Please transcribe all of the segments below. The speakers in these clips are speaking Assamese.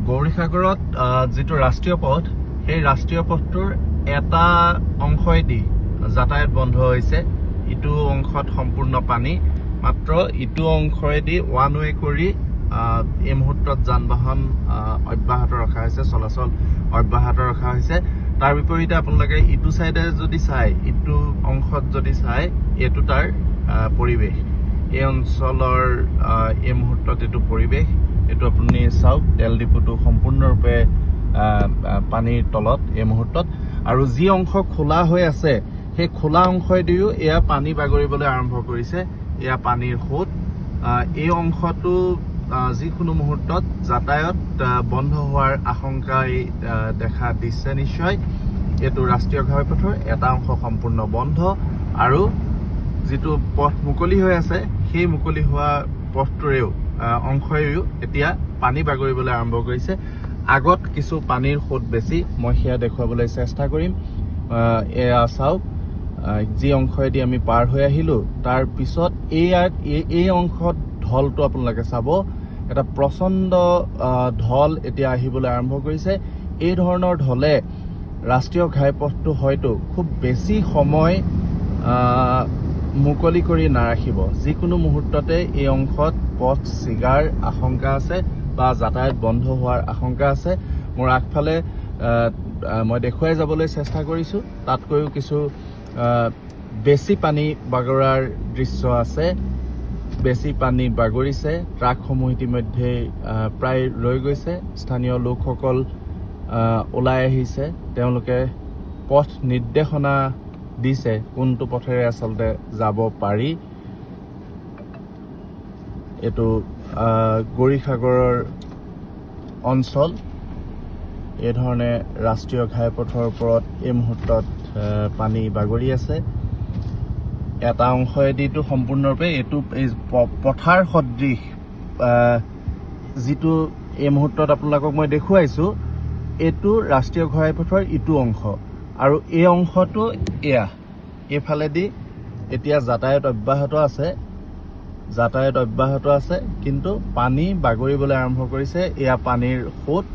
গৌৰীসাগৰত যেটো ৰাষ্ট্ৰীয় পথ সেই ৰাষ্ট্ৰীয় পথটোৰ এটা অংশইদি যাতায়াত বন্ধ হৈছে ইটো অংশত সম্পূৰ্ণ পানী মাত্ৰ ইটো অংশইদি ওৱান ৱে কৰি এই মুহূৰ্তত যান-বাহন অব্যাহত ৰখা হৈছে চলাচল অব্যাহত ৰখা হৈছে তাৰ বিপৰীতে আপোনালোকে ইটো সাইডে যদি চাই ইটো অংশত যদি চাই এটো তাৰ পৰিবেশ এই অঞ্চলৰ এই মুহূৰ্তত এটো পৰিবেশ এটো আপুনি চাওক তেল ডিপুটো সম্পূৰ্ণৰূপে পানীৰ তলত এই মুহূৰ্তত আৰু যি অংশ খোলা হৈ আছে সেই খোলা অংশইদিও এয়া পানী বাগৰিবলৈ আৰম্ভ কৰিছে এয়া পানীৰ সোঁত এই অংশটো যিকোনো মুহূৰ্তত যাতায়াত বন্ধ হোৱাৰ আশংকাই দেখা দিছে নিশ্চয় এটো ৰাষ্ট্ৰীয় ঘাইপথৰ এটা অংশ সম্পূৰ্ণ বন্ধ আৰু যেটো পথ মুকলি হৈ আছে সেই মুকলি হোৱা পথটোৰেও অংশয়ও এতিয়া পানী বাগৰিবলৈ আৰম্ভ কৰিছে আগত কিছু পানীৰ সোঁত বেছি মই হেয়া দেখুৱাবলৈ চেষ্টা কৰিম এয়া চাওক যি অংশয়দি আমি পাৰ হৈ আহিলো তাৰ পিছত এই অংশত ঢলটো আপোনালোকে চাব এটা প্ৰচণ্ড ঢল এতিয়া আহিবলৈ আৰম্ভ কৰিছে এই ধৰণৰ ঢলে ৰাষ্ট্ৰীয় ঘাইপথটো হয়তো খুব বেছি সময় মুকলি কৰি নাৰাখিব যিকোনো মুহূৰ্ততে এই অংশত পথ চিগাৰ আশংকা আছে বা যাতায়াত বন্ধ হোৱাৰ আশংকা আছে মোৰ আগফালে মই দেখুৱাই যাবলৈ চেষ্টা কৰিছো তাতকৈও কিছু বেছি পানী বাগৰাৰ দৃশ্য আছে বেছি পানী বাগৰিছে ট্ৰাকসমূহ ইতিমধ্যে প্ৰায় ৰৈ গৈছে স্থানীয় লোকসকল ওলাই আহিছে তেওঁলোকে পথ নিৰ্দেশনা দিছে কোনটো পথেৰে আচলতে যাব পাৰি এটো গৌৰীসাগৰৰ অঞ্চল এই ধৰণে ৰাষ্ট্ৰীয় ঘাইপথৰ ওপৰত এই মুহূৰ্তত পানী বাগৰি আছে এটা অংশইদিটো সম্পূৰ্ণৰূপে এটো পথাৰ সদৃশ যেটো এই মুহূৰ্তত আপোনালোকক মই দেখুৱাইছো এটো ৰাষ্ট্ৰীয় ঘাইপথৰ ইটো অংশ আৰু এই অংশটো এয়া এফালেদি এতিয়া যাতায়াত অব্যাহত আছে কিন্তু পানী বাগৰিবলৈ আৰম্ভ কৰিছে এয়া পানীৰ সোঁত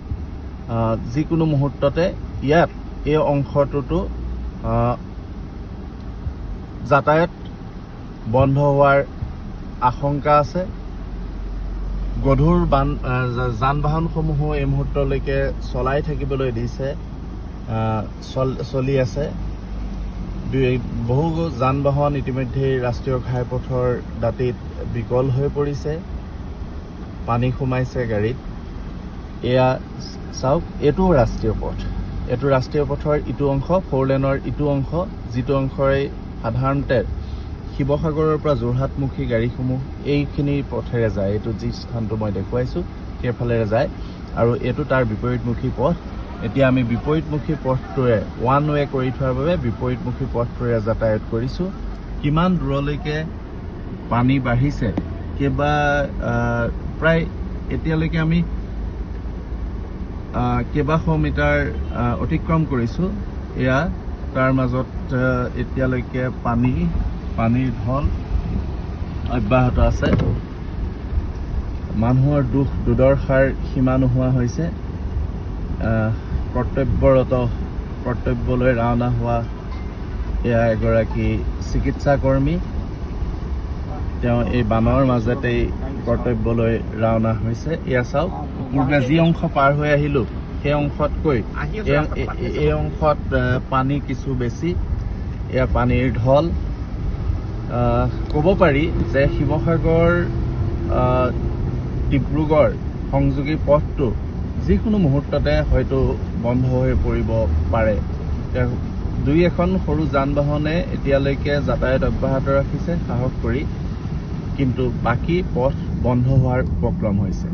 যিকোনো মুহূৰ্ততে ইয়াত এই অংশটোতো যাতায়াত বন্ধ হোৱাৰ আশংকা আছে গধুৰ যান-বাহনসমূহ এই মুহূৰ্তলৈকে চলাই থাকিবলৈ দিছে চলি আছে বহু যান-বাহন ইতিমধ্যে ৰাষ্ট্ৰীয় ঘাইপথৰ দাঁতিত বিকল হৈ পৰিছে পানী সোমাইছে গাড়ীত এয়া চাওক এটো ৰাষ্ট্ৰীয় পথৰ ইটো অংশ ফ'ৰ লেনৰ ইটো অংশ যেটো অংশৰে সাধাৰণতে শিৱসাগৰৰ পৰা যোৰহাটমুখী গাড়ীসমূহ এইখিনি পথেৰে যায় এটো যি স্থানটো মই দেখুৱাইছো সেইফালেৰে যায় আৰু এটো তাৰ বিপৰীতমুখী পথ এতিয়া আমি বিপৰীতমুখী পথটোৰে ওৱান ৱে কৰি থোৱাৰ বাবে বিপৰীতমুখী পথটোৰে যাতায়াত কৰিছো কিমান দূৰলৈকে পানী বাঢ়িছে প্ৰায় এতিয়ালৈকে আমি কেইবাশ মিটাৰ অতিক্ৰম কৰিছো এয়া তাৰ মাজত এতিয়ালৈকে পানীৰ ঢল অব্যাহত আছে মানুহৰ দুখ দুৰ্দশাৰ সীমা নোহোৱা হৈছে কৰ্তব্যলৈ ৰাওনা হোৱা এয়া এগৰাকী চিকিৎসা কৰ্মী তেওঁ এই বানৰ মাজতেই কৰ্তব্যলৈ ৰাওনা হৈছে এয়া চাওক পূৰ্বে যি অংশ পাৰ হৈ আহিলো সেই অংশতকৈ এই অংশত পানী কিছু বেছি এয়া পানীৰ ঢল ক'ব পাৰি যে শিৱসাগৰ ডিব্ৰুগড় সংযোগী পথটো যিকোনো মুহূৰ্ততে হয়তো বন্ধ হৈ পৰিব পাৰে দুই এখন সৰু যান-বাহনে এতিয়ালৈকে যাতায়াত অব্যাহত ৰাখিছে সাহস কৰি কিন্তু বাকী পথ বন্ধ হোৱাৰ উপক্ৰম হৈছে